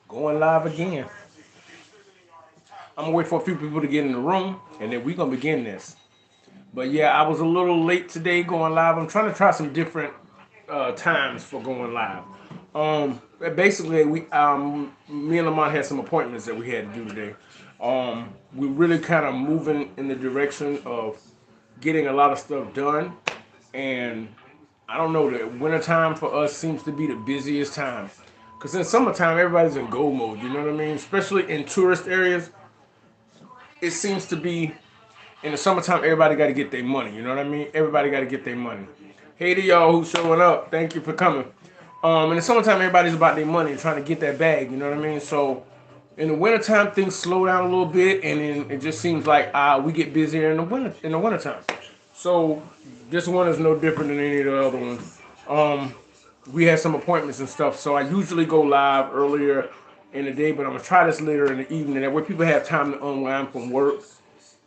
Going live again. I'm gonna wait for a few people to get in the room, and then we're gonna begin this. But yeah, I was a little late today going live. I'm trying to try some different times for going live. Basically, me and Lamont had some appointments that we had to do today. We really kind of moving in the direction of getting a lot of stuff done, and I don't know, the wintertime for us seems to be the busiest time. Because in summertime, everybody's in go mode, you know what I mean? Especially in tourist areas, it seems to be in the summertime, everybody got to get their money, you know what I mean? Everybody got to get their money. Hey to y'all who's showing up, thank you for coming. In the summertime, everybody's about their money and trying to get that bag, you know what I mean? So in the wintertime, things slow down a little bit, and then it just seems like we get busier in the wintertime. So this one is no different than any of the other ones. We had some appointments and stuff, so I usually go live earlier in the day, but I'm gonna try this later in the evening, that way people have time to unwind from work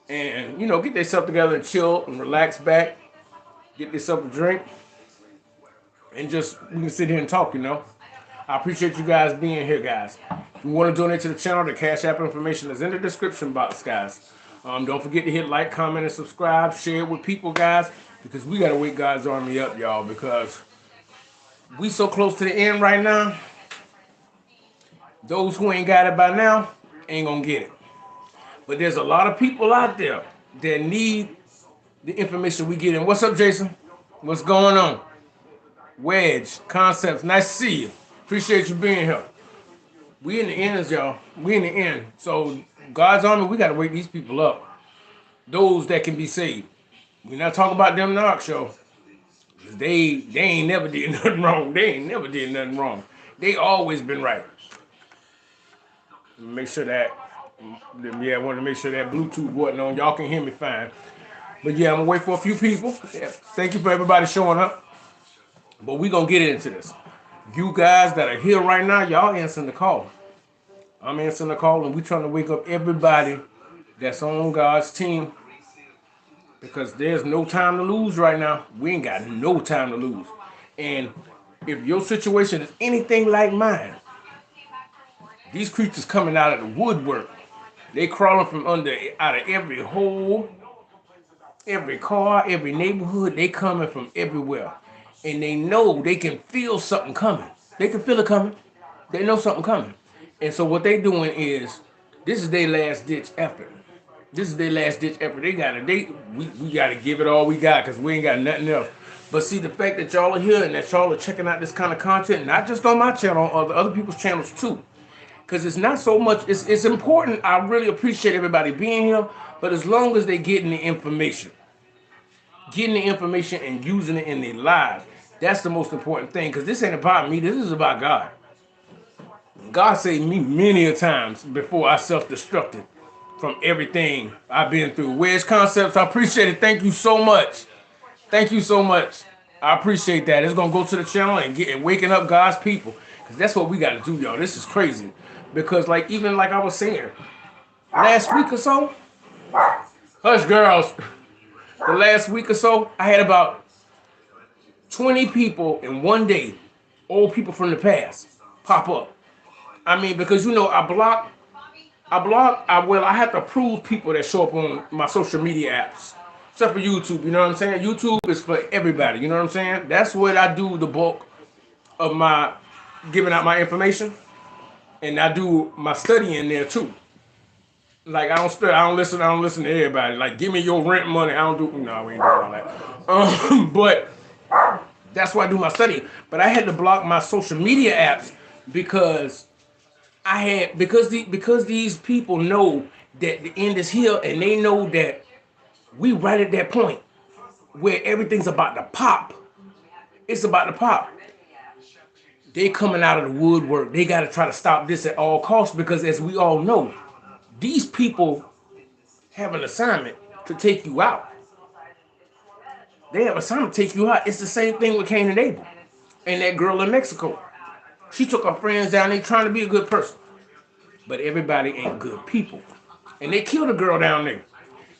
and get themselves together and chill and relax back, get themselves a drink, and just we can sit here and talk. I appreciate you guys being here, guys. If you want to donate to the channel, the Cash App information is in the description box, guys. Don't forget to hit like, comment, and subscribe. Share it with people, guys, because we gotta wake God's army up, y'all, because we so close to the end right now. Those who ain't got it by now ain't gonna get it. But there's a lot of people out there that need the information we get in. What's up, Jason? What's going on? Wedge, Concepts, nice to see you. Appreciate you being here. We in the ends, y'all. We in the end. So God's army, we gotta wake these people up. Those that can be saved. We're not talking about them narc show. They ain't never did nothing wrong. They ain't never did nothing wrong. They always been right. Make sure that, yeah, I want to make sure that Bluetooth wasn't on. Y'all can hear me fine. But yeah, I'm gonna wait for a few people. Yeah, thank you for everybody showing up. But we gonna get into this. You guys that are here right now, y'all answering the call. I'm answering the call, and we trying to wake up everybody that's on God's team, because there's no time to lose right now. We ain't got no time to lose. And if your situation is anything like mine, these creatures coming out of the woodwork. They crawling from under, out of every hole, every car, every neighborhood. They coming from everywhere. And they know they can feel something coming. They can feel it coming. They know something coming. And so what they doing is, this is their last ditch effort. This is their last ditch effort. We gotta give it all we got, because we ain't got nothing else. But see, the fact that y'all are here and that y'all are checking out this kind of content, not just on my channel, on other people's channels too. Because it's not so much, it's important. I really appreciate everybody being here, but as long as they getting the information and using it in their lives, that's the most important thing. Because this ain't about me, this is about God. God saved me many a times before I self-destructed from everything I've been through. Wedge Concepts, I appreciate it. Thank you so much. Thank you so much. I appreciate that. It's gonna go to the channel and waking up God's people, because that's what we got to do, y'all. This is crazy. Because even like I was saying last week or so, hush girls, the last week or so, I had about 20 people in one day, old people from the past, pop up. I mean, because I have to approve people that show up on my social media apps. Except for YouTube, you know what I'm saying? YouTube is for everybody, you know what I'm saying? That's what I do the bulk of my giving out my information. And I do my studying there too. Like I don't listen to everybody. Like, give me your rent money. I don't do, no, we ain't doing all that. But that's why I do my studying. But I had to block my social media apps because because these people know that the end is here, and they know that we right at that point where everything's about to pop. It's about to pop. They coming out of the woodwork. They got to try to stop this at all costs, because as we all know, these people have an assignment to take you out. They have an assignment to take you out. It's the same thing with Cain and Abel and that girl in Mexico. She took her friends down there trying to be a good person. But everybody ain't good people. And they killed a girl down there.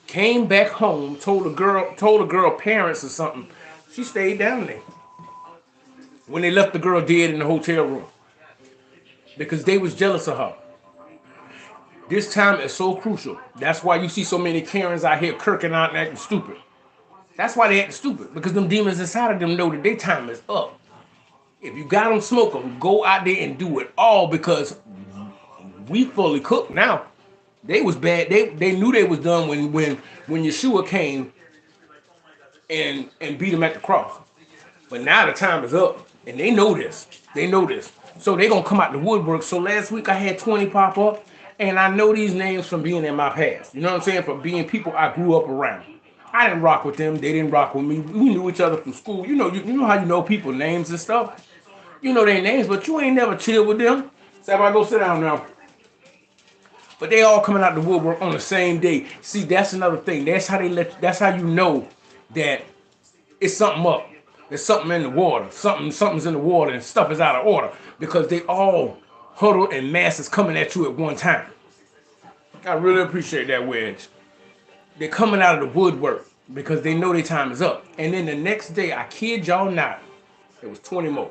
Came back home, told the girl parents or something. She stayed down there. When they left the girl dead in the hotel room. because they was jealous of her. This time is so crucial. That's why you see so many Karens out here kirking out and acting stupid. That's why they acting stupid, because them demons inside of them know that their time is up. If you got them, smoke them. Go out there and do it all, because we fully cooked now. They was bad. They knew they was done when Yeshua came and beat them at the cross. But now the time is up, and they know this. They know this. So they gonna come out the woodwork. So last week I had 20 pop up, and I know these names from being in my past. You know what I'm saying? From being people I grew up around. I didn't rock with them. They didn't rock with me. We knew each other from school. You know how you know people names and stuff. You know their names, but you ain't never chilled with them. So everybody go sit down now. But they all coming out the woodwork on the same day. See, that's another thing. That's how you know that it's something up. There's something in the water. Something's in the water, and stuff is out of order, because they all huddled and masses coming at you at one time. I really appreciate that, Wedge. They're coming out of the woodwork because they know their time is up. And then the next day, I kid y'all not, it was 20 more.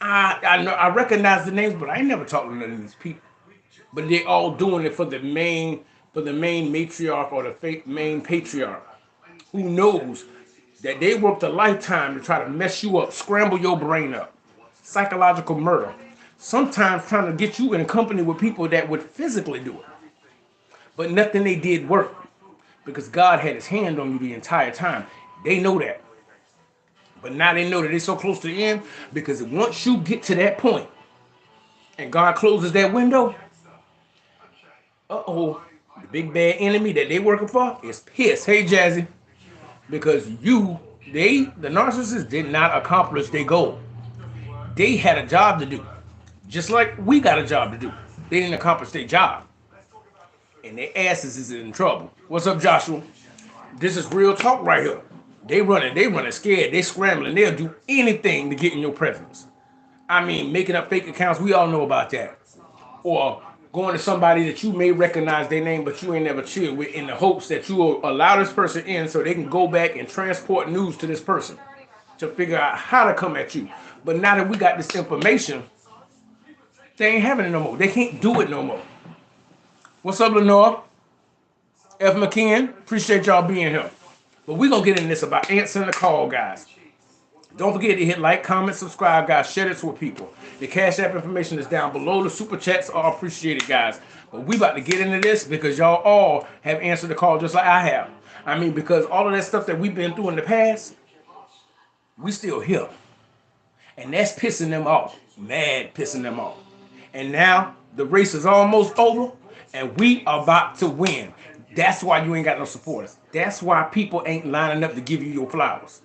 I know I recognize the names, but I ain't never talked to none of these people. But they all doing it for the main matriarch or the main patriarch, who knows that they worked a lifetime to try to mess you up, scramble your brain up, psychological murder. Sometimes trying to get you in company with people that would physically do it. But nothing they did worked, because God had his hand on you the entire time. They know that. But now they know that they're so close to the end, because once you get to that point and God closes that window, the big bad enemy that they working for is pissed. Hey, Jazzy, because the narcissists did not accomplish their goal. They had a job to do, just like we got a job to do. They didn't accomplish their job, and their asses is in trouble. What's up, Joshua? This is real talk right here. They running scared. They scrambling. They'll do anything to get in your presence. I mean, making up fake accounts. We all know about that. Or going to somebody that you may recognize their name, but you ain't never chilled with, in the hopes that you will allow this person in so they can go back and transport news to this person to figure out how to come at you. But now that we got this information, they ain't having it no more. They can't do it no more. What's up, Lenore? F. McKeon, appreciate y'all being here. But we're going to get in this about answering the call, guys. Don't forget to hit like, comment, subscribe, guys. Share this with people. The Cash App information is down below. The super chats are appreciated, guys. But we about to get into this because y'all all have answered the call just like I have. I mean, because all of that stuff that we've been through in the past, we still here. And that's pissing them off. Mad pissing them off. And now the race is almost over, and we are about to win. That's why you ain't got no supporters. That's why people ain't lining up to give you your flowers.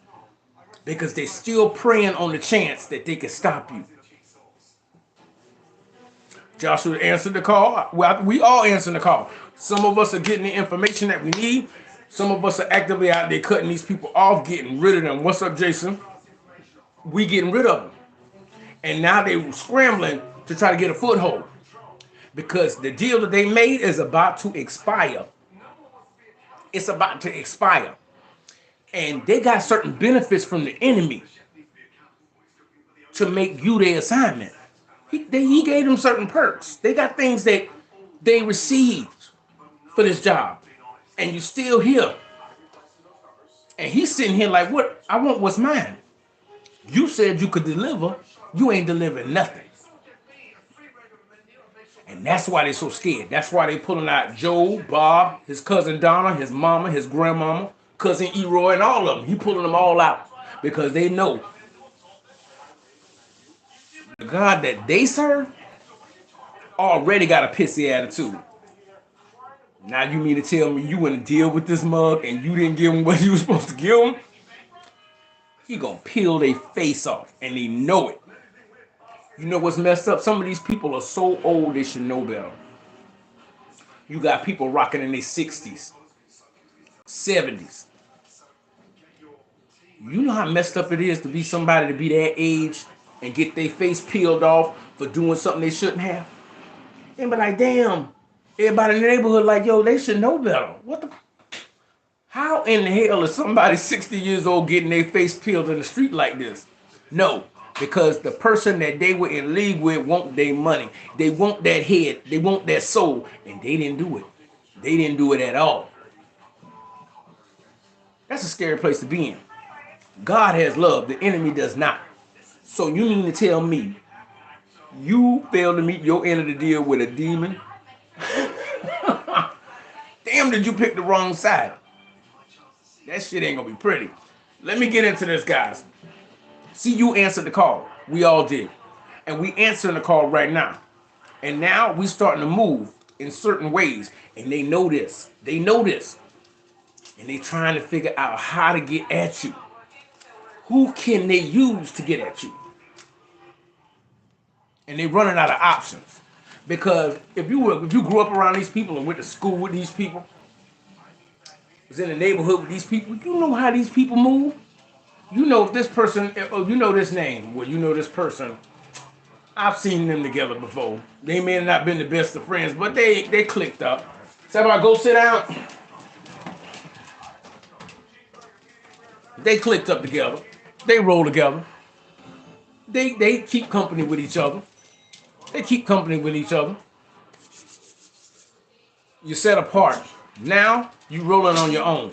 Because they still preying on the chance that they can stop you. Joshua answered the call. Well, we all answering the call. Some of us are getting the information that we need. Some of us are actively out there cutting these people off, getting rid of them. What's up, Jason? We getting rid of them. And now they scrambling to try to get a foothold. Because the deal that they made is about to expire. It's about to expire. And they got certain benefits from the enemy to make you their assignment. He gave them certain perks. They got things that they received for this job. And you still here. And he's sitting here like, what? I want what's mine. You said you could deliver. You ain't delivering nothing. And that's why they're so scared. That's why they pulling out Joe, Bob, his cousin Donna, his mama, his grandmama, cousin Eroy, and all of them. He pulling them all out because they know the God that they serve already got a pissy attitude. Now you mean to tell me you want to deal with this mug and you didn't give him what you were supposed to give him? He gonna peel their face off, and they know it. You know what's messed up? Some of these people are so old they should know better. You got people rocking in their 60s, 70s. You know how messed up it is to be somebody to be that age and get their face peeled off for doing something they shouldn't have? And be like, damn, everybody in the neighborhood like, yo, they should know better. What the? How in the hell is somebody 60 years old getting their face peeled in the street like this? No, because the person that they were in league with want their money. They want that head. They want that soul, and they didn't do it. They didn't do it at all. That's a scary place to be in. God has love. The enemy does not. So you mean to tell me you failed to meet your end of the deal with a demon? Damn, did you pick the wrong side? That shit ain't gonna be pretty. Let me get into this, guys. See, you answered the call. We all did. And we answering the call right now. And now we starting to move in certain ways. And they know this. They know this. And they trying to figure out how to get at you. Who can they use to get at you? And they running out of options. Because if you grew up around these people and went to school with these people, was in the neighborhood with these people, you know how these people move. You know if this person, oh, you know this name, well, you know this person. I've seen them together before. They may have not been the best of friends, but they clicked up. So I go sit down. They clicked up together. They roll together. They keep company with each other. They keep company with each other. You're set apart. Now you rolling on your own.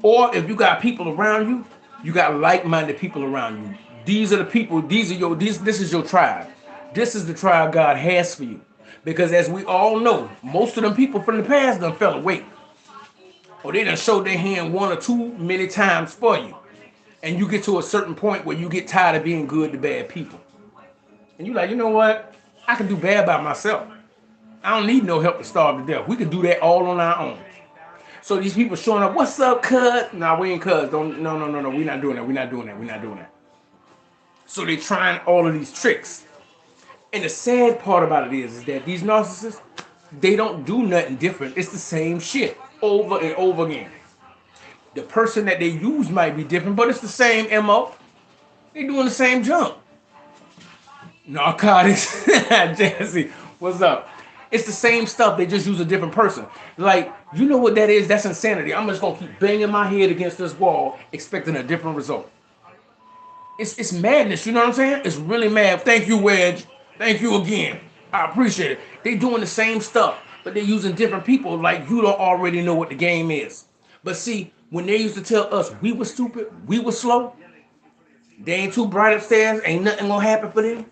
Or if you got people around you, you got like-minded people around you. These are the people, this is your tribe. This is the tribe God has for you. Because as we all know, most of them people from the past done fell away. Or they done showed their hand one or too many times for you. And you get to a certain point where you get tired of being good to bad people. And you're like, you know what? I can do bad by myself. I don't need no help to starve to death. We can do that all on our own. So these people showing up, what's up, cuz? Nah, we ain't cuz. No. We're not doing that. We're not doing that. We're not doing that. So they trying all of these tricks. And the sad part about it is that these narcissists, they don't do nothing different. It's the same shit over and over again. The person that they use might be different, but it's the same MO. They doing the same junk. Narcotics. Jesse, what's up? It's the same stuff. They just use a different person. Like, you know what that is? That's insanity. I'm just going to keep banging my head against this wall, expecting a different result. It's madness. You know what I'm saying? It's really mad. Thank you, Wedge. Thank you again. I appreciate it. They doing the same stuff, but they're using different people like you don't already know what the game is. But see, when they used to tell us we were stupid, we were slow, they ain't too bright upstairs, ain't nothing gonna happen for them.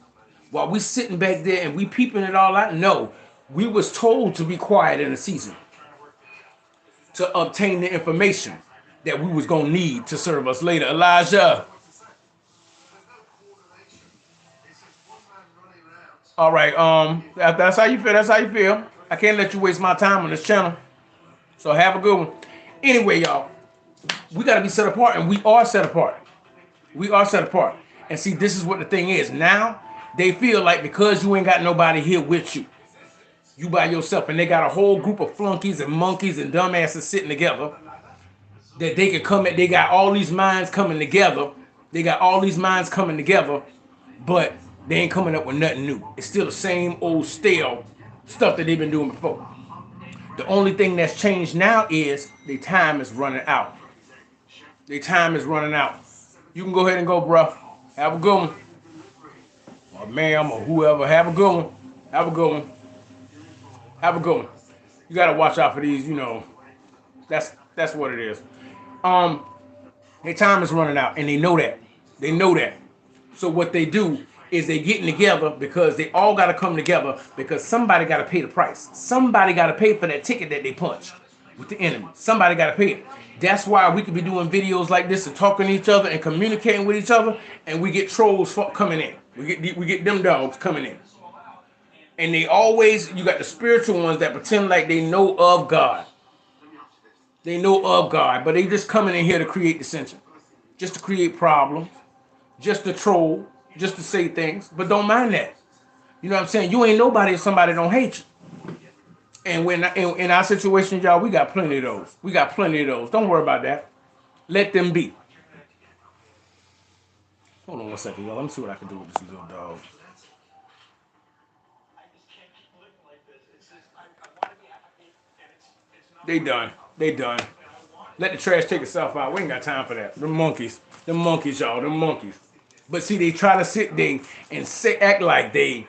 While we sitting back there and we peeping it all out, no. We was told to be quiet in the season to obtain the information that we was gonna need to serve us later. Elijah. All right, that's how you feel. That's how you feel. I can't let you waste my time on this channel. So have a good one. Anyway, y'all, we gotta be set apart, and we are set apart. We are set apart. And see, this is what the thing is. Now, they feel like because you ain't got nobody here with you, you by yourself, and they got a whole group of flunkies and monkeys and dumbasses sitting together, that they can come at, they got all these minds coming together. They got all these minds coming together, but they ain't coming up with nothing new. It's still the same old stale stuff that they've been doing before. The only thing that's changed now is their time is running out. Their time is running out. You can go ahead and go, bro. Have a good one. Or ma'am or whoever. Have a good one. Have a good one. Have a good one. You gotta watch out for these, you know. That's what it is. Their time is running out, and they know that. They know that. So what they do is they getting together because they all got to come together because somebody got to pay the price. Somebody got to pay for that ticket that they punched with the enemy. Somebody got to pay it. That's why we could be doing videos like this and talking to each other and communicating with each other, and we get trolls coming in. We get them dogs coming in. And they always, you got the spiritual ones that pretend like they know of God. They know of God, but they just coming in here to create dissension, just to create problems, just to troll, just to say things, but don't mind that. You know what I'm saying? You ain't nobody if somebody don't hate you. And when in our situation, y'all, we got plenty of those. We got plenty of those. Don't worry about that. Let them be. Hold on one second, y'all. Let me see what I can do with this little dog. They done. They done. Let the trash take itself out. We ain't got time for that. Them monkeys. Them monkeys, y'all. Them monkeys. But see, they try to sit there and act like they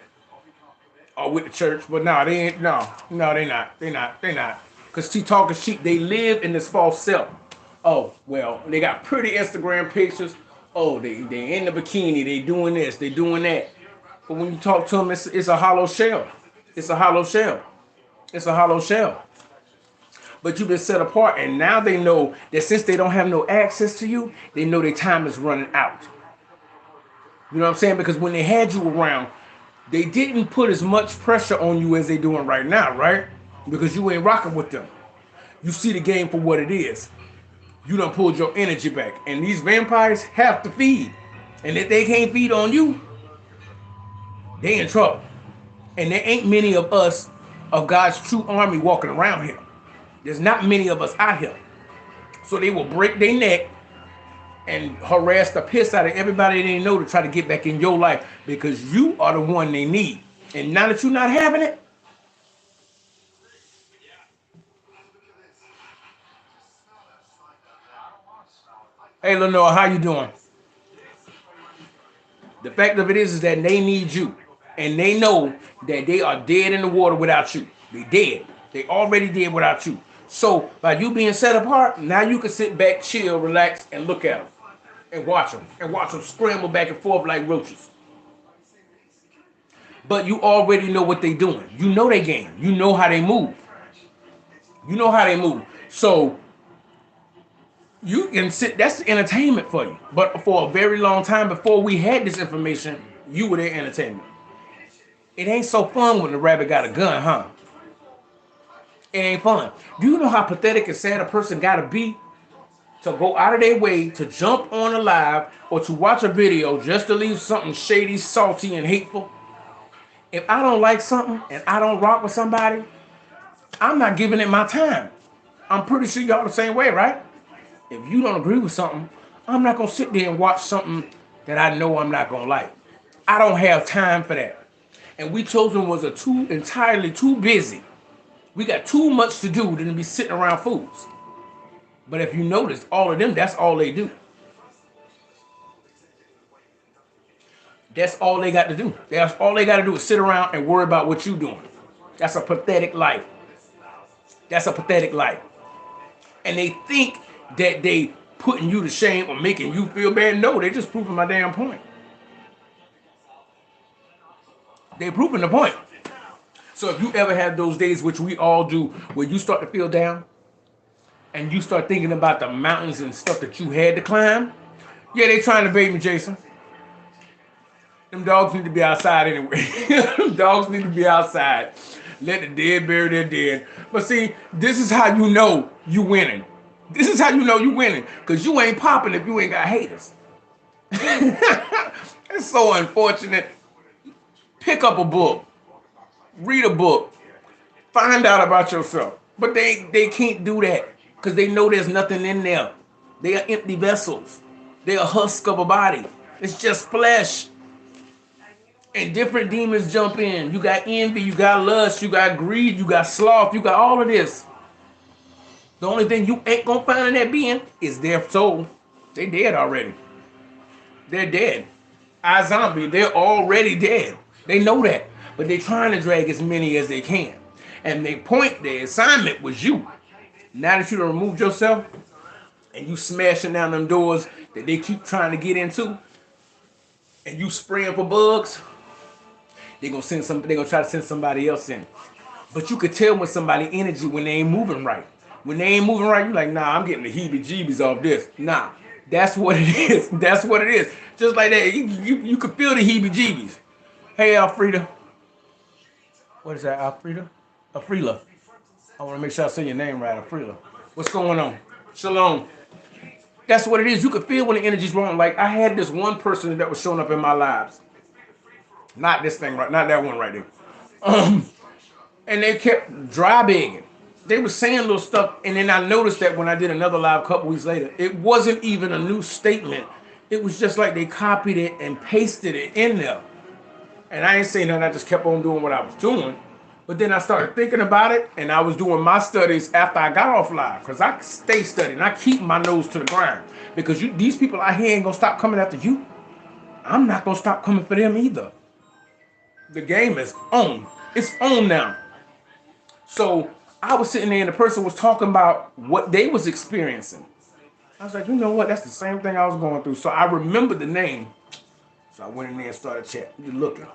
are with the church, but no, they ain't. No, they not. They not. Cause she talking sheep. They live in this false self. Oh well, they got pretty Instagram pictures. Oh, they in the bikini. They doing this. They doing that. But when you talk to them, it's a hollow shell. It's a hollow shell. It's a hollow shell. But you've been set apart, and now they know that since they don't have no access to you, they know their time is running out. You know what I'm saying? Because when they had you around, they didn't put as much pressure on you as they doing right now, right? Because you ain't rocking with them. You see the game for what it is. You done pulled your energy back. And these vampires have to feed. And if they can't feed on you, they in trouble. And there ain't many of us, of God's true army, walking around here. There's not many of us out here. So they will break their neck and harass the piss out of everybody they know to try to get back in your life because you are the one they need. And now that you're not having it, hey Lenore, how you doing? The fact of it is that they need you. And they know that they are dead in the water without you. They dead. They already dead without you. So by you being set apart, now you can sit back, chill, relax, and look at them. And watch them scramble back and forth like roaches. But you already know what they doing. You know they game. You know how they move. You know how they move. So you can sit. That's entertainment for you. But for a very long time before we had this information, you were their entertainment. It ain't so fun when the rabbit got a gun, huh? It ain't fun. Do you know how pathetic and sad a person gotta be to go out of their way to jump on a live or to watch a video just to leave something shady, salty, and hateful? If I don't like something and I don't rock with somebody, I'm not giving it my time. I'm pretty sure y'all the same way, right? If you don't agree with something, I'm not gonna sit there and watch something that I know I'm not gonna like. I don't have time for that. And we Chosen was entirely too busy. We got too much to do than to be sitting around fools. But if you notice, all of them, that's all they do. That's all they got to do. That's all they got to do is sit around and worry about what you're doing. That's a pathetic life. That's a pathetic life. And they think that they putting you to shame or making you feel bad. No, they just proving my damn point. They proving the point. So if you ever have those days, which we all do, where you start to feel down and you start thinking about the mountains and stuff that you had to climb, yeah, they trying to bait me, Jason. Them dogs need to be outside anyway. Them dogs need to be outside. Let the dead bury their dead. But see, this is how you know you winning. This is how you know you winning. Because you ain't popping if you ain't got haters. It's so unfortunate. Pick up a book. Read a book. Find out about yourself. But they can't do that. Because they know there's nothing in there. They are empty vessels. They are a husk of a body. It's just flesh. And different demons jump in. You got envy, you got lust, you got greed, you got sloth, you got all of this. The only thing you ain't gonna find in that being is their soul. They dead already. They're dead. Zombie, they're already dead. They know that. But they're trying to drag as many as they can. And their assignment was you. Now that you done removed yourself and you smashing down them doors that they keep trying to get into, and you spraying for bugs, they're gonna try to send somebody else in. But you could tell when somebody energy when they ain't moving right. When they ain't moving right, you like, nah, I'm getting the heebie-jeebies off this. Nah, that's what it is. That's what it is. Just like that, you could feel the heebie-jeebies. Hey, Alfreda. What is that, Alfreda? Afrila. I want to make sure I say your name right, Afrila. What's going on? Shalom. That's what it is. You could feel when the energy's wrong. Like, I had this one person that was showing up in my lives. Not this thing, right? Not that one right there. And they kept dry begging. They were saying little stuff, and then I noticed that when I did another live a couple weeks later, it wasn't even a new statement. It was just like they copied it and pasted it in there. And I ain't saying nothing. I just kept on doing what I was doing. But then I started thinking about it, and I was doing my studies after I got off live, because I stay studying. I keep my nose to the ground, because these people out here ain't gonna stop coming after you. I'm not going to stop coming for them either. The game is on. It's on now. So I was sitting there and the person was talking about what they was experiencing. I was like, you know what? That's the same thing I was going through. So I remembered the name. So I went in there and started chatting. You looking.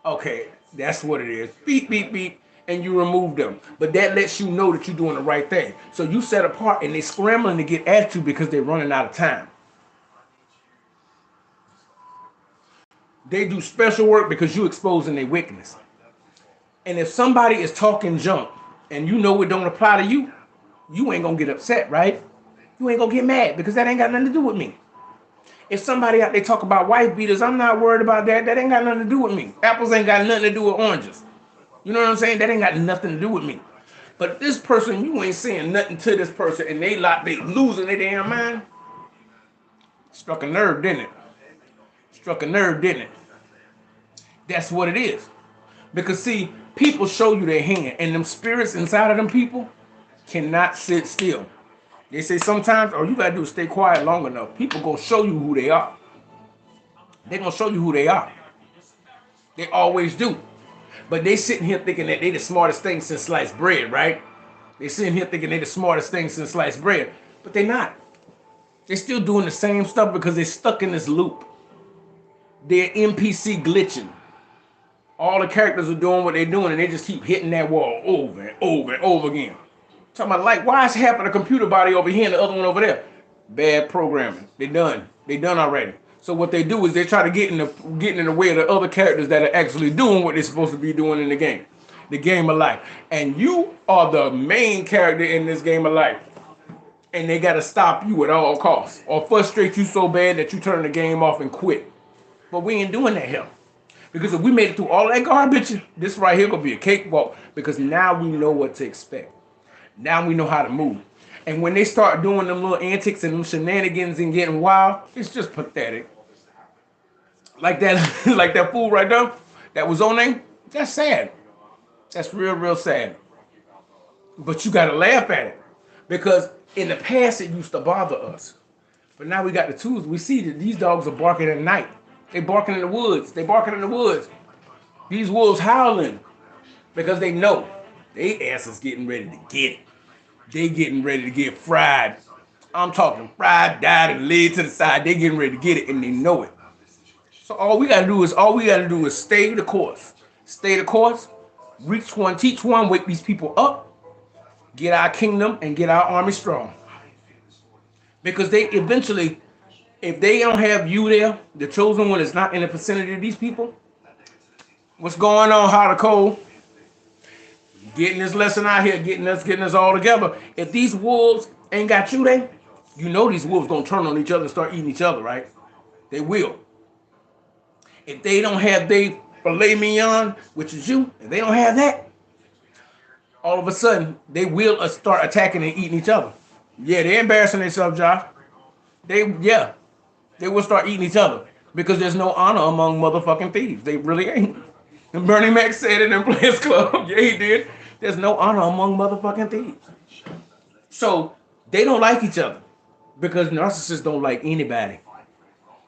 Okay, that's what it is. Beep, beep, beep. And you remove them. But that lets you know that you're doing the right thing. So you set apart and they scrambling to get at you because they're running out of time. They do special work because you exposing their weakness. And if somebody is talking junk and you know it don't apply to you, you ain't gonna get upset, right? You ain't gonna get mad because that ain't got nothing to do with me. If somebody out there talk about wife beaters, I'm not worried about that. That ain't got nothing to do with me. Apples ain't got nothing to do with oranges. You know what I'm saying? That ain't got nothing to do with me. But this person, you ain't saying nothing to this person and they losing their damn mind. Struck a nerve, didn't it? Struck a nerve, didn't it? That's what it is. Because see, people show you their hand and them spirits inside of them people cannot sit still. They say sometimes all you gotta do is stay quiet long enough. People gonna show you who they are. They gonna show you who they are. They always do. But they sitting here thinking that they the smartest thing since sliced bread, right? They sitting here thinking they the smartest thing since sliced bread. But they're not. They're still doing the same stuff because they're stuck in this loop. They're NPC glitching. All the characters are doing what they're doing and they just keep hitting that wall over and over and over again. Talking about like, why is half of the computer body over here and the other one over there? Bad programming. They done. They done already. So what they do is they try to get in the way of the other characters that are actually doing what they're supposed to be doing in the game of life. And you are the main character in this game of life. And they got to stop you at all costs or frustrate you so bad that you turn the game off and quit. But we ain't doing that here. Because if we made it through all that garbage, this right here gonna be a cakewalk because now we know what to expect. Now we know how to move. And when they start doing them little antics and them shenanigans and getting wild, it's just pathetic. Like that, like that fool right there that was on there, that's sad. That's real, real sad. But you gotta laugh at it. Because in the past it used to bother us. But now we got the tools. We see that these dogs are barking at night. They barking in the woods. They barking in the woods. These wolves howling because they know they ass is getting ready to get it. They getting ready to get fried. I'm talking fried, dyed, and laid to the side. They getting ready to get it, and they know it. So all we gotta do is stay the course. Stay the course. Reach one, teach one. Wake these people up. Get our kingdom and get our army strong. Because they eventually, if they don't have you there, the chosen one is not in the vicinity of these people. What's going on, hot or cold? Getting this lesson out here, getting us all together. If these wolves ain't got you there, you know these wolves gonna turn on each other and start eating each other, right? They will. If they don't have they filet mignon, which is you, if they don't have that, all of a sudden they will start attacking and eating each other. Yeah, they're embarrassing themselves, Josh. They will start eating each other because there's no honor among motherfucking thieves. They really ain't. And Bernie Mac said it in Players Club. Yeah, he did. There's no honor among motherfucking thieves. So they don't like each other because narcissists don't like anybody.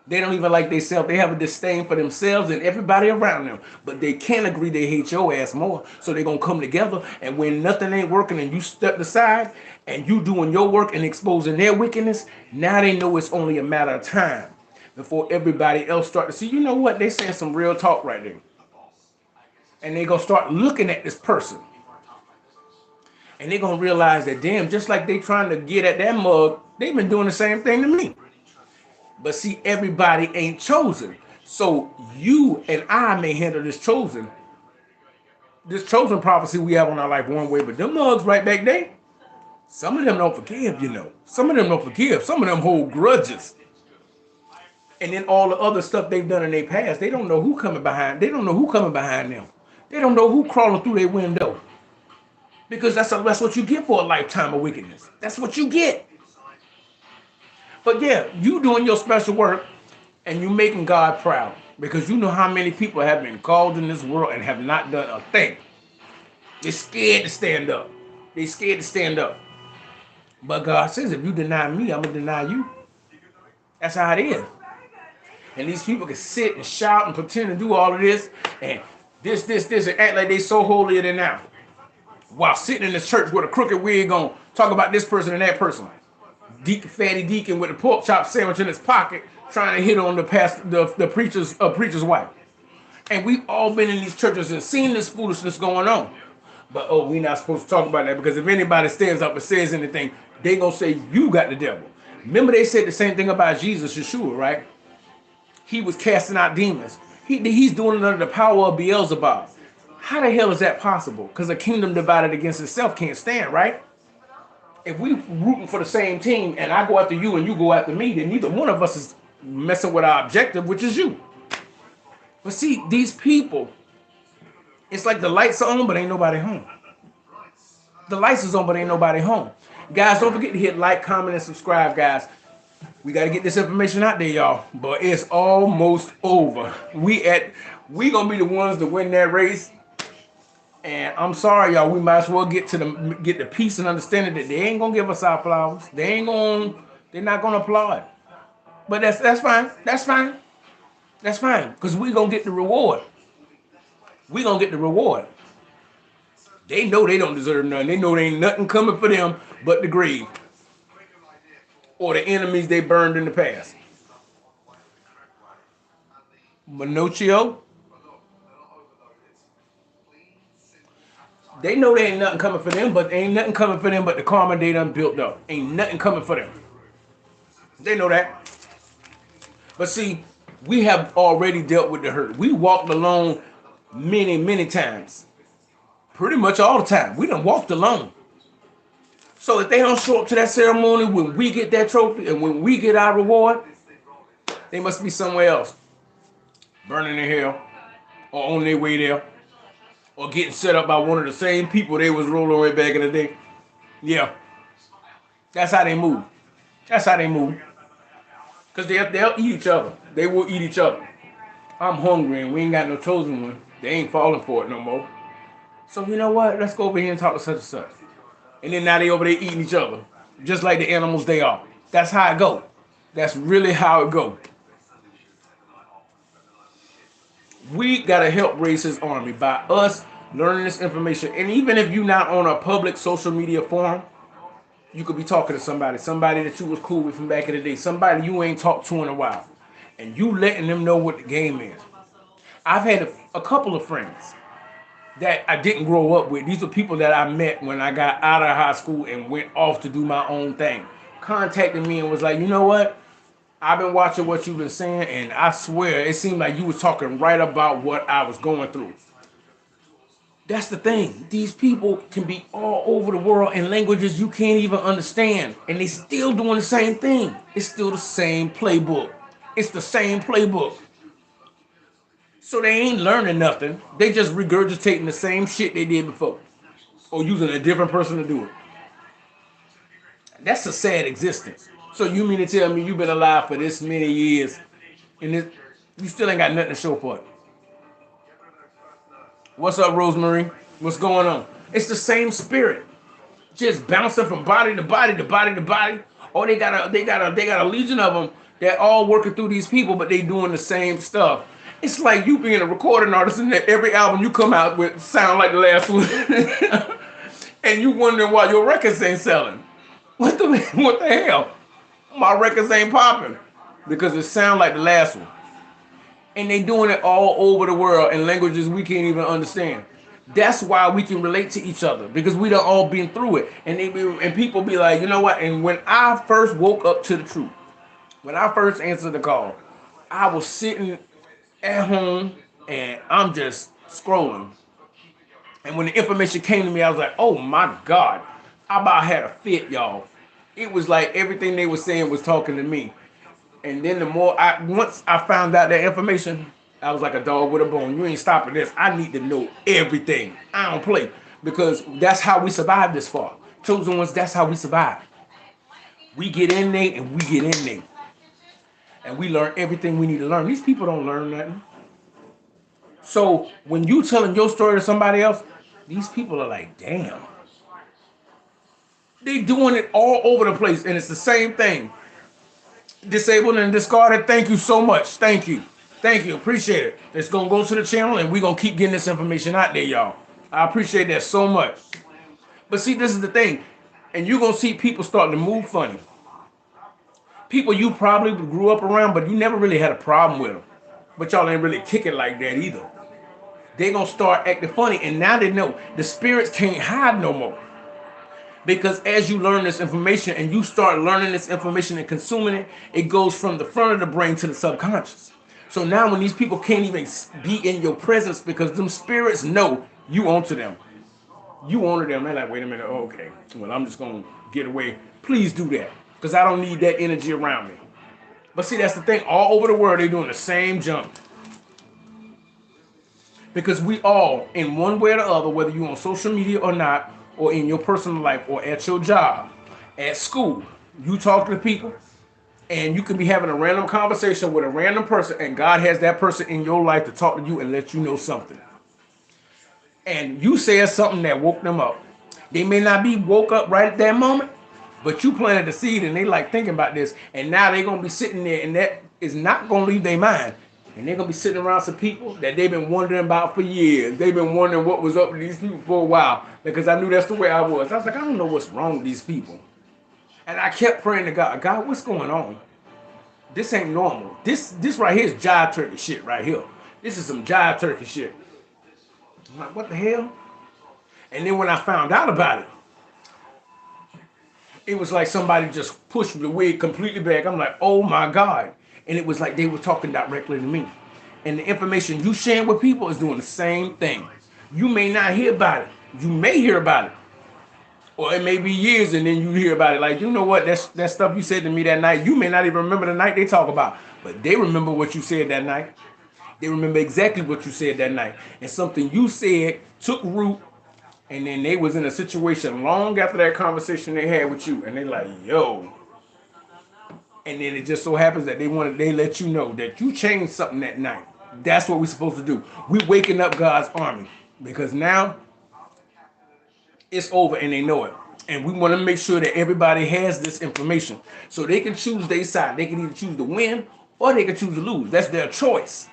They don't even like themselves. They have a disdain for themselves and everybody around them. But they can't agree they hate your ass more. So they're going to come together. And when nothing ain't working and you step aside and you doing your work and exposing their wickedness, now they know it's only a matter of time before everybody else start to see, you know what? They saying some real talk right there. And they're going to start looking at this person. And they're going to realize that, damn, just like they trying to get at that mug, they've been doing the same thing to me. But see, everybody ain't chosen. So you and I may handle this chosen prophecy we have on our life one way, but them mugs right back there, some of them don't forgive, you know. Some of them don't forgive. Some of them hold grudges. And then all the other stuff they've done in their past, they don't know who coming behind. They don't know who coming behind them. They don't know who crawling through their window. Because that's what you get for a lifetime of wickedness. That's what you get. But yeah, you doing your special work and you making God proud. Because you know how many people have been called in this world and have not done a thing. They're scared to stand up. They're scared to stand up. But God says, if you deny me, I'm going to deny you. That's how it is. And these people can sit and shout and pretend to do all of this and this, and act like they so holier than now. While sitting in the church with a crooked wig on, talk about this person and that person. Fatty deacon with a pork chop sandwich in his pocket, trying to hit on the preacher's wife. And we've all been in these churches and seen this foolishness going on. But we're not supposed to talk about that, because if anybody stands up and says anything, they gonna say you got the devil. Remember, they said the same thing about Jesus, Yeshua, right? He was casting out demons. He's doing it under the power of Beelzebub. How the hell is that possible? Because a kingdom divided against itself can't stand, right? If we rooting for the same team and I go after you and you go after me, then neither one of us is messing with our objective, which is you. But see, these people, it's like the lights are on, but ain't nobody home. The lights is on, but ain't nobody home. Guys, don't forget to hit like, comment, and subscribe, guys. We got to get this information out there, y'all. But it's almost over. We gonna be the ones to win that race. And I'm sorry, y'all. We might as well get the peace and understanding that they ain't gonna give us our flowers. They're not gonna applaud. But that's fine. That's fine. That's fine. Because we gonna get the reward. We gonna get the reward. They know they don't deserve nothing. They know there ain't nothing coming for them but the grave. Or the enemies they burned in the past. Minochio. They know there ain't nothing coming for them, but ain't nothing coming for them but the karma they done built up. Ain't nothing coming for them. They know that. But see, we have already dealt with the hurt. We walked alone many, many times. Pretty much all the time. We done walked alone. So if they don't show up to that ceremony when we get that trophy and when we get our reward, they must be somewhere else. Burning in hell. Or on their way there. Or getting set up by one of the same people they was rolling with back in the day. Yeah. That's how they move. That's how they move. Because they'll eat each other. They will eat each other. I'm hungry and we ain't got no chosen one. They ain't falling for it no more. So you know what? Let's go over here and talk to such and such. And then now they over there eating each other. Just like the animals they are. That's how it go. That's really how it go. We got to help raise his army by us learning this information. And even if you're not on a public social media forum, you could be talking to somebody that you was cool with from back in the day, somebody you ain't talked to in a while, and you letting them know what the game is. I've had a couple of friends that I didn't grow up with. These are people that I met when I got out of high school and went off to do my own thing. Contacted me and was like, you know what? I've been watching what you've been saying, and I swear it seemed like you was talking right about what I was going through. That's the thing. These people can be all over the world in languages you can't even understand, and they still doing the same thing. It's still the same playbook. It's the same playbook. So they ain't learning nothing. They just regurgitating the same shit they did before, or using a different person to do it. That's a sad existence. So you mean to tell me you've been alive for this many years and you still ain't got nothing to show for it? What's up, Rosemary? What's going on? It's the same spirit, just bouncing from body to body to body to body. Oh, they got a legion of them that all working through these people, but they doing the same stuff. It's like you being a recording artist and that every album you come out with sound like the last one, and you wondering why your records ain't selling. What the hell? My records ain't popping because it sound like the last one. And they doing it all over the world in languages we can't even understand. That's why we can relate to each other, because we done all been through it. And people be like, you know what? And when I first woke up to the truth, when I first answered the call, I was sitting at home and I'm just scrolling. And when the information came to me, I was like, oh my God, I about had a fit, y'all. It was like everything they were saying was talking to me. And then once I found out that information, I was like a dog with a bone. You ain't stopping this. I need to know everything. I don't play, because that's how we survive this far. Chosen ones, that's how we survive. We get in there and we get in there. And we learn everything we need to learn. These people don't learn nothing. So when you telling your story to somebody else, these people are like, damn. They doing it all over the place, and it's the same thing. Disabled and discarded, thank you so much. Thank you. Thank you. Appreciate it. It's going to go to the channel and we're going to keep getting this information out there, y'all. I appreciate that so much. But see, this is the thing. And you're going to see people starting to move funny. People you probably grew up around, but you never really had a problem with them. But y'all ain't really kick it like that either. They going to start acting funny. And now they know the spirits can't hide no more. Because as you learn this information and you start learning this information and consuming it, it goes from the front of the brain to the subconscious. So now when these people can't even be in your presence because them spirits know you onto them. You onto them. They're like, wait a minute. Oh, okay. Well, I'm just going to get away. Please do that. Because I don't need that energy around me. But see, that's the thing. All over the world, they're doing the same jump. Because we all, in one way or the other, whether you're on social media or not, or in your personal life, or at your job, at school, you talk to people, and you can be having a random conversation with a random person, and God has that person in your life to talk to you and let you know something. And you said something that woke them up. They may not be woke up right at that moment, but you planted the seed, and they like thinking about this, and now they're going to be sitting there, and that is not going to leave their mind. And they're going to be sitting around some people that they've been wondering about for years. They've been wondering what was up with these people for a while. Because I knew that's the way I was. I was like, I don't know what's wrong with these people. And I kept praying to God, God, what's going on? This ain't normal. This right here is jive turkey shit right here. This is some jive turkey shit. I'm like, what the hell? And then when I found out about it, it was like somebody just pushed the wig completely back. I'm like, oh my God. And it was like they were talking directly to me. And the information you sharing with people is doing the same thing. You may not hear about it. You may hear about it. Or it may be years and then you hear about it. Like, you know what? That stuff you said to me that night, you may not even remember the night they talk about. But they remember what you said that night. They remember exactly what you said that night. And something you said took root. And then they was in a situation long after that conversation they had with you. And they like, yo. And then it just so happens that they let you know that you changed something that night. That's what we're supposed to do. We're waking up God's army because now it's over and they know it. And we want to make sure that everybody has this information so they can choose their side. They can either choose to win or they can choose to lose. That's their choice.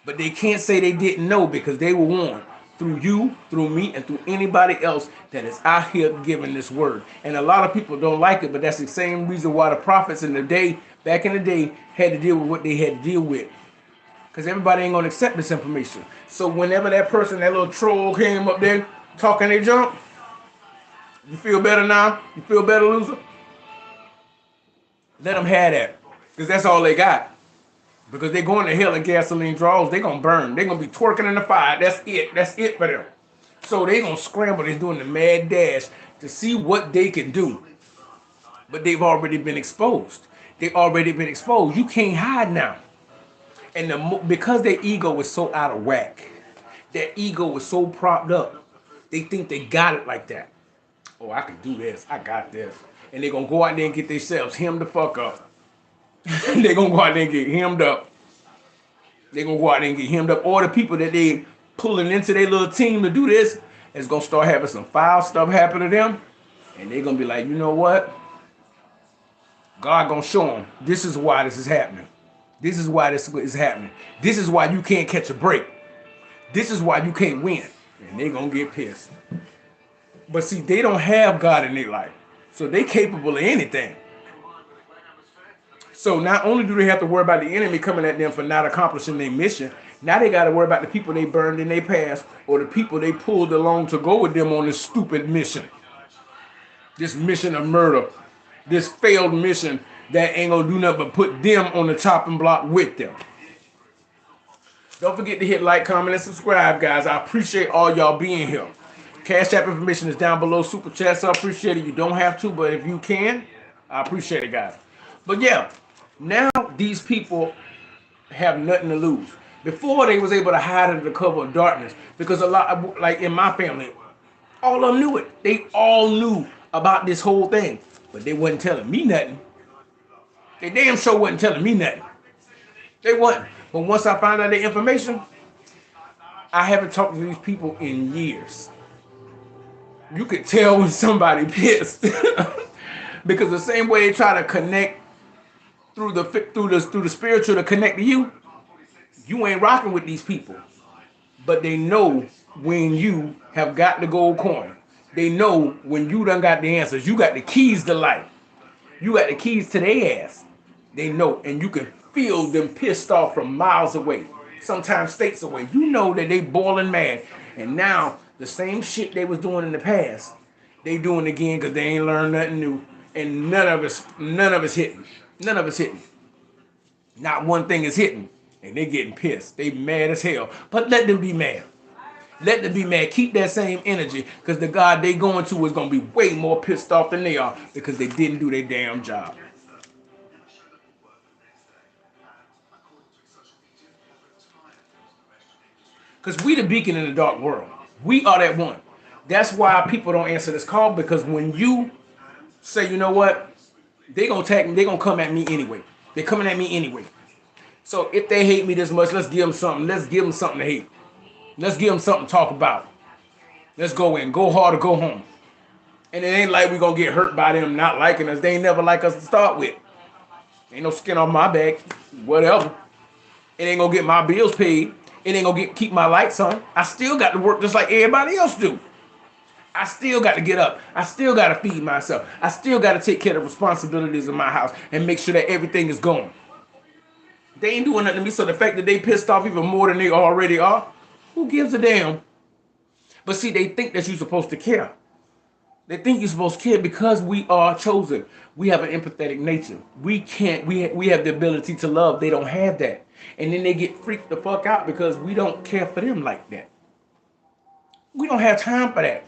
But they can't say they didn't know because they were warned through you, through me, and through anybody else that is out here giving this word. And a lot of people don't like it, but that's the same reason why the prophets back in the day, had to deal with what they had to deal with. Because everybody ain't going to accept this information. So whenever that person, that little troll came up there talking their junk, you feel better now? You feel better, loser? Let them have that. Because that's all they got. Because they're going to hell in gasoline draws. They're going to burn. They're going to be twerking in the fire. That's it. That's it for them. So they're going to scramble. They're doing the mad dash to see what they can do. But they've already been exposed. They've already been exposed. You can't hide now. And because their ego is so out of whack, their ego is so propped up, they think they got it like that. Oh, I can do this. I got this. And they're going to go out there and get themselves hemmed the fuck up. They're going to go out there and get hemmed up. They're going to go out there and get hemmed up. Or the people that they pulling into their little team to do this is going to start having some foul stuff happen to them. And they're going to be like, you know what? God going to show them this is why this is happening. This is why this is happening. This is why you can't catch a break. This is why you can't win. And they're going to get pissed. But see, they don't have God in their life. So they capable of anything. So not only do they have to worry about the enemy coming at them for not accomplishing their mission, now they got to worry about the people they burned in their past or the people they pulled along to go with them on this stupid mission. This mission of murder. This failed mission that ain't going to do nothing but put them on the chopping block with them. Don't forget to hit like, comment, and subscribe, guys. I appreciate all y'all being here. Cash App information is down below. Super chat, so I appreciate it. You don't have to, but if you can, I appreciate it, guys. But yeah, now these people have nothing to lose. Before, they was able to hide under the cover of darkness because a lot, like in my family, all of them knew it. They all knew about this whole thing, but they wasn't telling me nothing. They damn sure wasn't telling me nothing. They wasn't. But once I found out the information, I haven't talked to these people in years. You could tell when somebody pissed. Because the same way they try to connect through the spiritual to connect to you, you ain't rocking with these people. But they know when you have got the gold coin. They know when you done got the answers. You got the keys to life. You got the keys to their ass. They know, and you can feel them pissed off from miles away, sometimes states away. You know that they boiling mad, and now the same shit they was doing in the past, they doing again because they ain't learned nothing new, and none of us hitting, none of us hitting. Not one thing is hitting, and they getting pissed. They mad as hell. But let them be mad. Let them be mad. Keep that same energy, because the God they going to is gonna be way more pissed off than they are because they didn't do their damn job. Because we the beacon in the dark world. We are that one. That's why people don't answer this call, because when you say, you know what, they gonna attack me, they gonna come at me anyway. They're coming at me anyway. So if they hate me this much, let's give them something. Let's give them something to hate. Let's give them something to talk about. Let's go in. Go hard or go home. And it ain't like we gonna get hurt by them not liking us. They ain't never like us to start with. Ain't no skin off my back. Whatever. It ain't gonna get my bills paid. It ain't gonna keep my lights on. I still got to work just like everybody else do. I still got to get up. I still got to feed myself. I still got to take care of the responsibilities in my house and make sure that everything is going. They ain't doing nothing to me, so the fact that they pissed off even more than they already are, who gives a damn? But see, they think that you're supposed to care. They think you're supposed to care because we are chosen. We have an empathetic nature. We can't. We have the ability to love. They don't have that, and then they get freaked the fuck out because we don't care for them like that. We don't have time for that.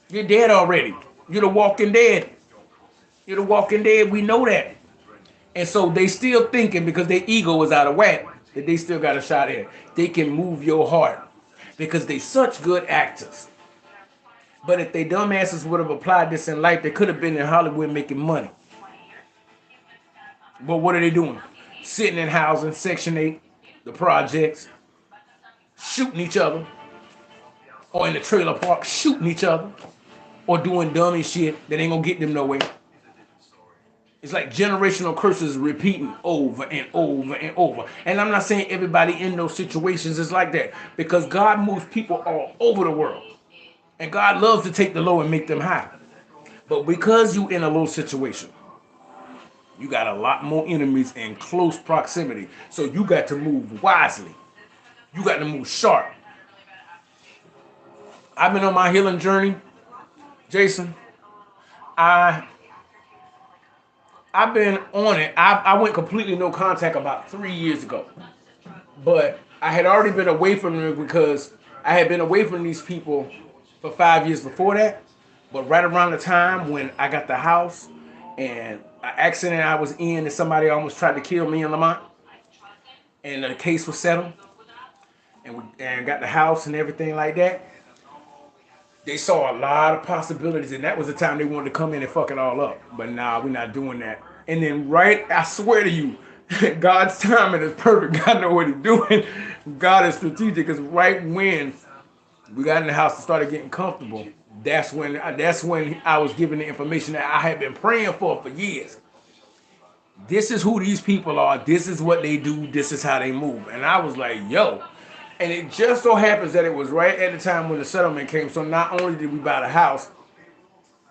You're dead already. You're the walking dead. You're the walking dead. We know that, and so they still thinking because their ego is out of whack that they still got a shot at. They can move your heart because they such good actors. But if they dumbasses would have applied this in life, they could have been in Hollywood making money. But what are they doing? Sitting in housing, Section 8, the projects, shooting each other, or in the trailer park, shooting each other, or doing dummy shit that ain't gonna get them nowhere. It's like generational curses repeating over and over and over. And I'm not saying everybody in those situations is like that, because God moves people all over the world. And God loves to take the low and make them high. But because you in a low situation, you got a lot more enemies in close proximity. So you got to move wisely. You got to move sharp. I've been on my healing journey, Jason. I've been on it. I went completely no contact about 3 years ago. But I had already been away from them because I had been away from these people for 5 years before that. But right around the time when I got the house and an accident I was in and somebody almost tried to kill me in Lamont, and the case was settled, and got the house and everything like that, they saw a lot of possibilities, and that was the time they wanted to come in and fuck it all up. But nah, we're not doing that. And then I swear to you, God's timing is perfect. God knows what he's doing. God is strategic, because right when we got in the house and started getting comfortable, that's when I was given the information that I had been praying for years. This is who these people are. This is what they do. This is how they move. And I was like, yo. And it just so happens that it was right at the time when the settlement came. So not only did we buy the house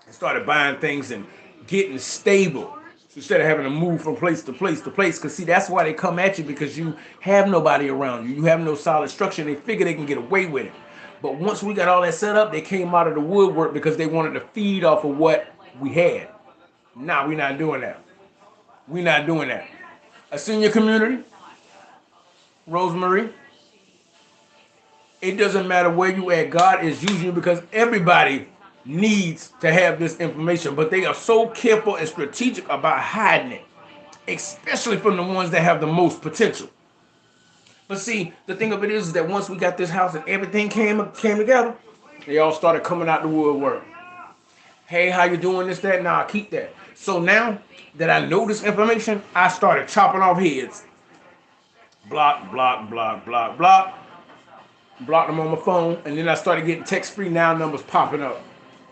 and started buying things and getting stable, instead of having to move from place to place to place. Because see, that's why they come at you, because you have nobody around you. You have no solid structure, and they figure they can get away with it. But once we got all that set up, they came out of the woodwork because they wanted to feed off of what we had. Nah, we're not doing that. We're not doing that. A senior community, Rosemary, it doesn't matter where you at. God is using you, because everybody needs to have this information, but they are so careful and strategic about hiding it, especially from the ones that have the most potential. But see, the thing of it is that once we got this house and everything came together, they all started coming out the woodwork. Hey, how you doing this, that? Nah, keep that. So now that I know this information, I started chopping off heads. Block, block, block, block, block. Blocked them on my phone, and then I started getting text-free now numbers popping up.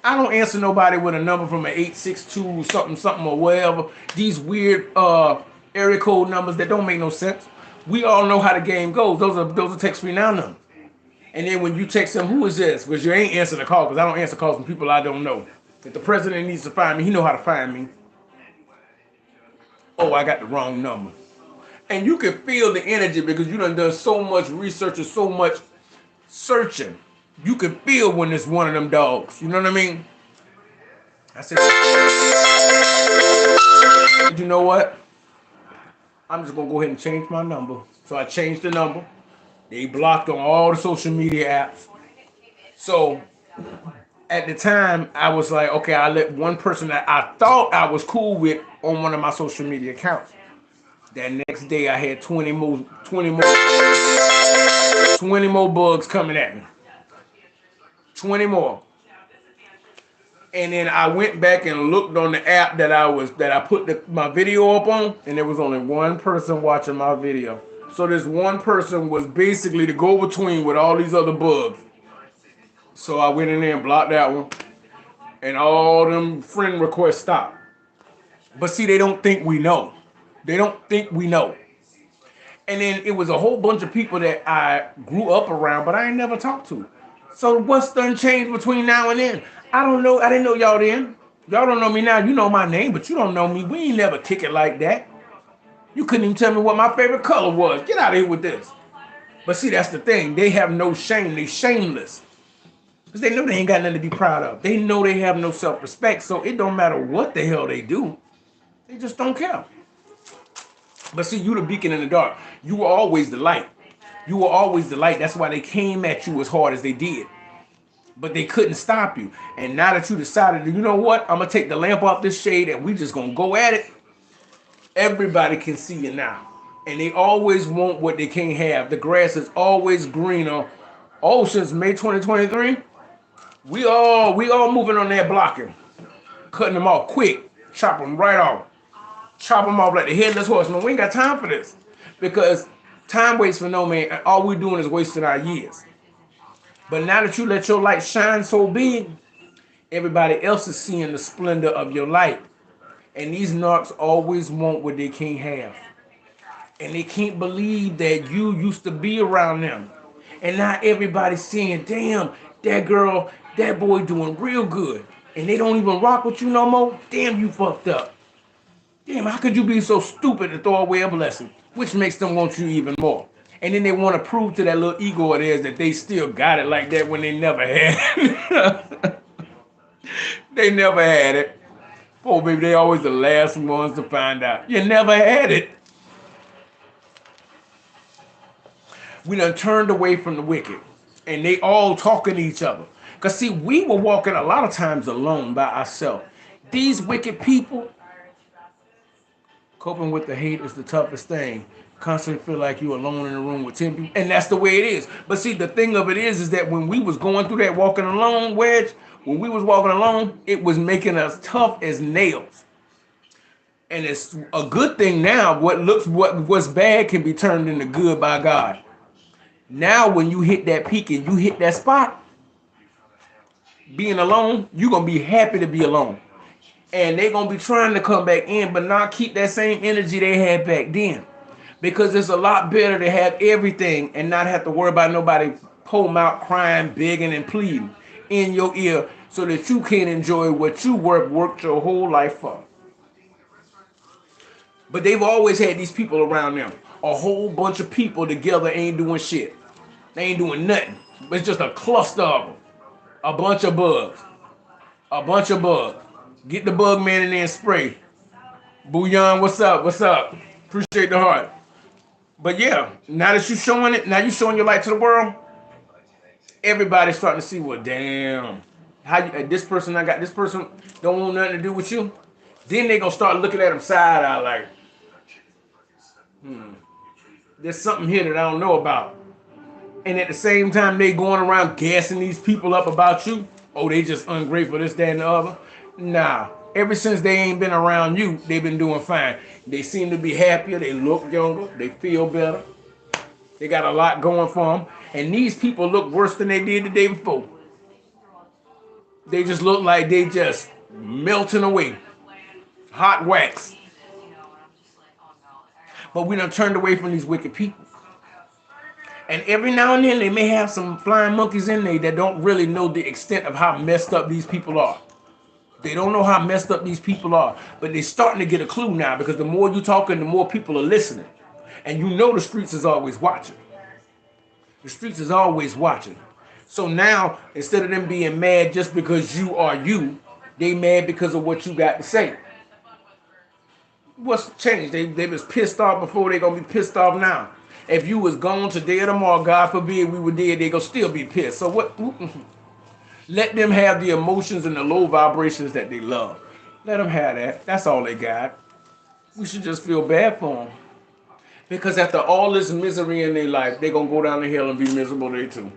I don't answer nobody with a number from an 862 something something or whatever. These weird area code numbers that don't make no sense. We all know how the game goes. Those are text free now numbers. And then when you text them, who is this? Because you ain't answering the call, because I don't answer calls from people I don't know. If the president needs to find me, he know how to find me. Oh, I got the wrong number. And you can feel the energy because you done so much research and so much searching. You can feel when it's one of them dogs. You know what I mean? I said, you know what? I'm just going to go ahead and change my number. So I changed the number. They blocked on all the social media apps. So at the time, I was like, okay, I let one person that I thought I was cool with on one of my social media accounts. That next day, I had 20 more bugs coming at me. 20 more. And then I went back and looked on the app that I put my video up on, and there was only one person watching my video. So this one person was basically the go-between with all these other bugs. So I went in there and blocked that one, and all them friend requests stopped. But see, they don't think we know. They don't think we know. And then it was a whole bunch of people that I grew up around, but I ain't never talked to. So what's done changed between now and then? I don't know. I didn't know y'all then. Y'all don't know me now. You know my name, but you don't know me. We ain't never kick it like that. You couldn't even tell me what my favorite color was. Get out of here with this. But see, that's the thing. They have no shame. They shameless. Because they know they ain't got nothing to be proud of. They know they have no self-respect. So it don't matter what the hell they do. They just don't care. But see, you the beacon in the dark. You were always the light. You were always the light. That's why they came at you as hard as they did. But they couldn't stop you. And now that you decided, you know what? I'm going to take the lamp off this shade and we just going to go at it. Everybody can see you now. And they always want what they can't have. The grass is always greener. Oh, since May 2023, we all moving on that blocking. Cutting them off quick. Chop them right off. Chop them off like the headless horseman. We ain't got time for this. Because time waits for no man. And all we're doing is wasting our years. But now that you let your light shine so big, everybody else is seeing the splendor of your light. And these narcs always want what they can't have. And they can't believe that you used to be around them. And now everybody's saying, damn, that girl, that boy doing real good. And they don't even rock with you no more. Damn, you fucked up. Damn, how could you be so stupid to throw away a blessing? Which makes them want you even more. And then they want to prove to that little ego of theirs that they still got it like that when they never had it. They never had it. Oh, baby, they always the last ones to find out. You never had it. We done turned away from the wicked. And they all talking to each other. Because, see, we were walking a lot of times alone by ourselves. These wicked people, coping with the hate is the toughest thing. Constantly feel like you're alone in a room with 10 people. And that's the way it is. But see, the thing of it is that when we was going through that walking alone wedge, when we was walking alone, it was making us tough as nails. And it's a good thing now. What's bad can be turned into good by God. Now when you hit that peak and you hit that spot, being alone, you're going to be happy to be alone. And they're going to be trying to come back in, but not keep that same energy they had back then. Because it's a lot better to have everything and not have to worry about nobody pulling out, crying, begging, and pleading in your ear so that you can enjoy what you worked your whole life for. But they've always had these people around them. A whole bunch of people together ain't doing shit. They ain't doing nothing. It's just a cluster of them. A bunch of bugs. A bunch of bugs. Get the bug man in there and spray. Bouillon, what's up? What's up? Appreciate the heart. But yeah, now that you're showing it, now you're showing your light to the world, everybody's starting to see, well, damn, this person, I got this person, don't want nothing to do with you. Then they going to start looking at them side eye like, there's something here that I don't know about. And at the same time, they going around gassing these people up about you. Oh, they just ungrateful, this, that, and the other. Nah. Ever since they ain't been around you, they've been doing fine. They seem to be happier. They look younger. They feel better. They got a lot going for them. And these people look worse than they did the day before. They just look like they just melting away. Hot wax. But we done turned away from these wicked people. And every now and then they may have some flying monkeys in there that don't really know the extent of how messed up these people are. They don't know how messed up these people are. But they're starting to get a clue now, because the more you talking, the more people are listening. And you know the streets is always watching. The streets is always watching. So now, instead of them being mad just because you are you, they mad because of what you got to say. What's changed? They was pissed off before, they gonna be pissed off now. If you was gone today or tomorrow, God forbid we were dead, they gonna still be pissed. So what? Let them have the emotions and the low vibrations that they love. Let them have that. That's all they got. We should just feel bad for them. Because after all this misery in their life, they gonna go down the hill and be miserable there too.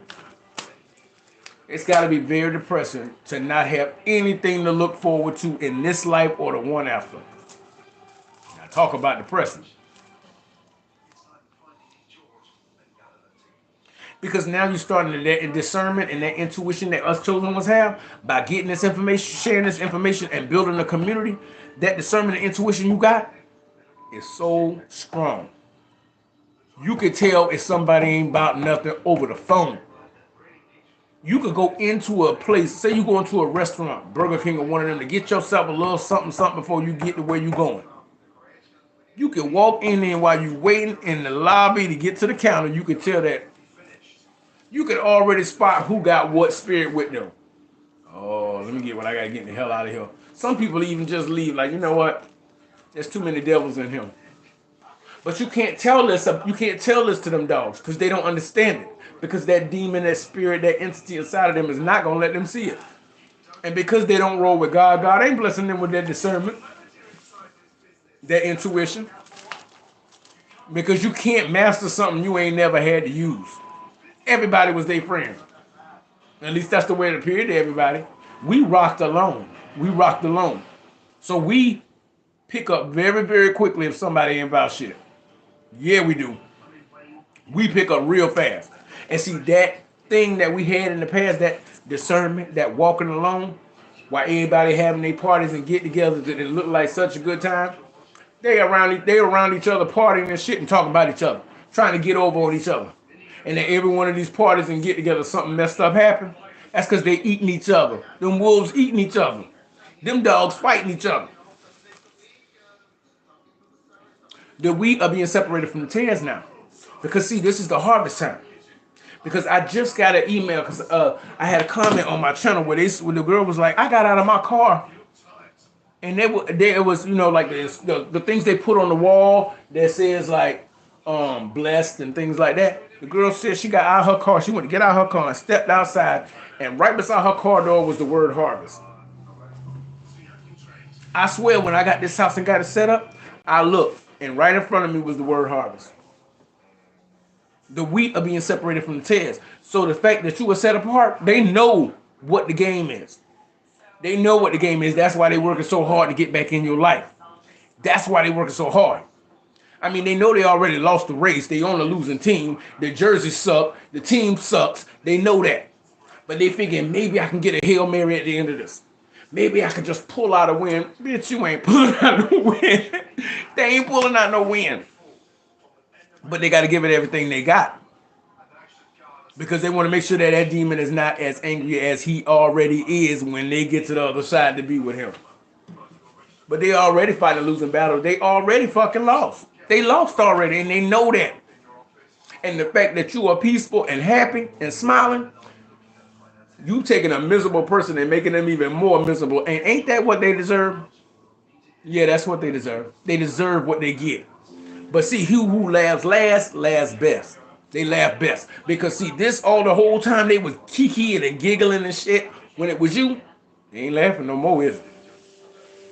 It's gotta be very depressing to not have anything to look forward to in this life or the one after. Now talk about depressing. Because now you're starting to that discernment and that intuition that us chosen ones have by getting this information, sharing this information, and building a community. That discernment and intuition you got is so strong. You can tell if somebody ain't about nothing over the phone. You could go into a place, say you go into a restaurant, Burger King or one of them, to get yourself a little something, something before you get to where you going. You can walk in there while you waiting in the lobby to get to the counter. You can tell that. You can already spot who got what spirit with them. Oh, let me get what I gotta get the hell out of here. Some people even just leave like, you know what? There's too many devils in him. But you can't tell this. You can't tell this to them dogs because they don't understand it. Because that demon, that spirit, that entity inside of them is not gonna let them see it. And because they don't roll with God, God ain't blessing them with that discernment, that intuition. Because you can't master something you ain't never had to use. Everybody was their friend. At least that's the way it appeared to everybody. We rocked alone. We rocked alone. So we pick up very, very quickly if somebody ain't about shit. Yeah, we do. We pick up real fast. And see, that thing that we had in the past, that discernment, that walking alone, while everybody having their parties and get togethers that it looked like such a good time, they around each other partying and shit and talking about each other, trying to get over on each other. And then every one of these parties and get together, something messed up happen. That's because they eating each other. Them wolves eating each other. Them dogs fighting each other. The wheat are being separated from the tares now. Because see, this is the harvest time. Because I just got an email because I had a comment on my channel where the girl was like, I got out of my car and it was, you know, like this, the things they put on the wall that says like blessed and things like that. The girl said she got out of her car. She went to get out of her car and stepped outside, and right beside her car door was the word harvest. I swear when I got this house and got it set up, I looked and right in front of me was the word harvest. The wheat are being separated from the tares. So the fact that you were set apart, they know what the game is. They know what the game is. That's why they're working so hard to get back in your life. That's why they're working so hard. I mean, they know they already lost the race. They on a losing team. The jersey suck. The team sucks. They know that. But they thinking maybe I can get a Hail Mary at the end of this. Maybe I can just pull out a win. Bitch, you ain't pulling out no win. They ain't pulling out no win. But they got to give it everything they got. Because they want to make sure that that demon is not as angry as he already is when they get to the other side to be with him. But they already fighting a losing battle. They already fucking lost. They lost already, and they know that. And the fact that you are peaceful and happy and smiling, you taking a miserable person and making them even more miserable. And ain't that what they deserve? Yeah, that's what they deserve. They deserve what they get. But see, who laughs last, laughs best. They laugh best. Because see, this all the whole time they was kikiing and giggling and shit. When it was you, they ain't laughing no more, is it?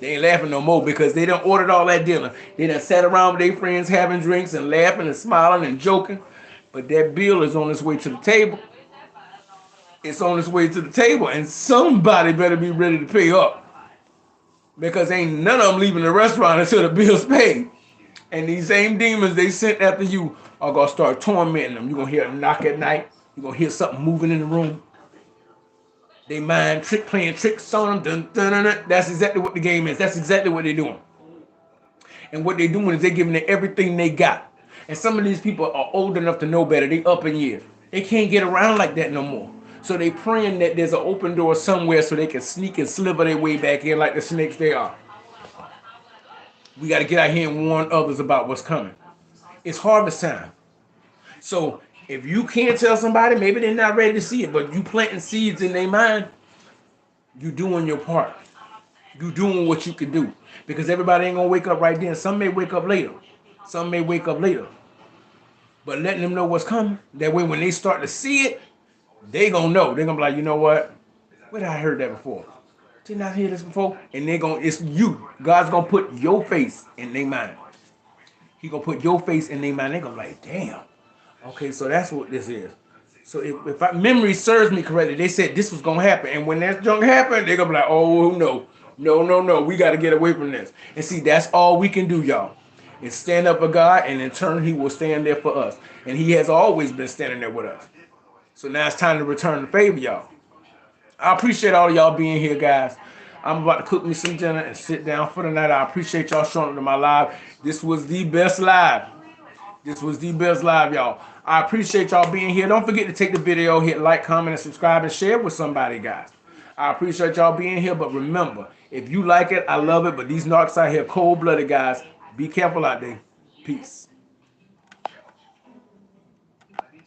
They ain't laughing no more because they done ordered all that dinner. They done sat around with their friends having drinks and laughing and smiling and joking. But that bill is on its way to the table. It's on its way to the table, and somebody better be ready to pay up. Because ain't none of them leaving the restaurant until the bill's paid. And these same demons they sent after you are going to start tormenting them. You're going to hear a knock at night. You're going to hear something moving in the room. They mind playing tricks on them. Dun, dun, dun, dun. That's exactly what the game is. That's exactly what they're doing. And what they're doing is they're giving it everything they got. And some of these people are old enough to know better. They up in years. They can't get around like that no more. So they praying that there's an open door somewhere so they can sneak and sliver their way back in like the snakes they are. We got to get out here and warn others about what's coming. It's harvest time. So if you can't tell somebody, maybe they're not ready to see it, but you planting seeds in their mind, you doing your part. You doing what you can do. Because everybody ain't gonna wake up right then. Some may wake up later. Some may wake up later. But letting them know what's coming. That way when they start to see it, they gonna know. They're gonna be like, you know what? Where did I heard that before? Didn't I hear this before? And it's you. God's gonna put your face in their mind. He gonna put your face in their mind. They're gonna be like, damn. Okay, so that's what this is. So if memory serves me correctly, they said this was gonna happen. And when that junk happened, they're gonna be like, oh no. No. We gotta get away from this. And see, that's all we can do, y'all. Is stand up for God, and in turn, He will stand there for us. And He has always been standing there with us. So now it's time to return the favor, y'all. I appreciate all of y'all being here, guys. I'm about to cook me some dinner and sit down for the night. I appreciate y'all showing up to my live. This was the best live. This was the best live, y'all. I appreciate y'all being here. Don't forget to take the video, hit like, comment, and subscribe, and share with somebody, guys. I appreciate y'all being here, but remember, if you like it, I love it, but these narcs out here cold-blooded, guys. Be careful out there. Peace.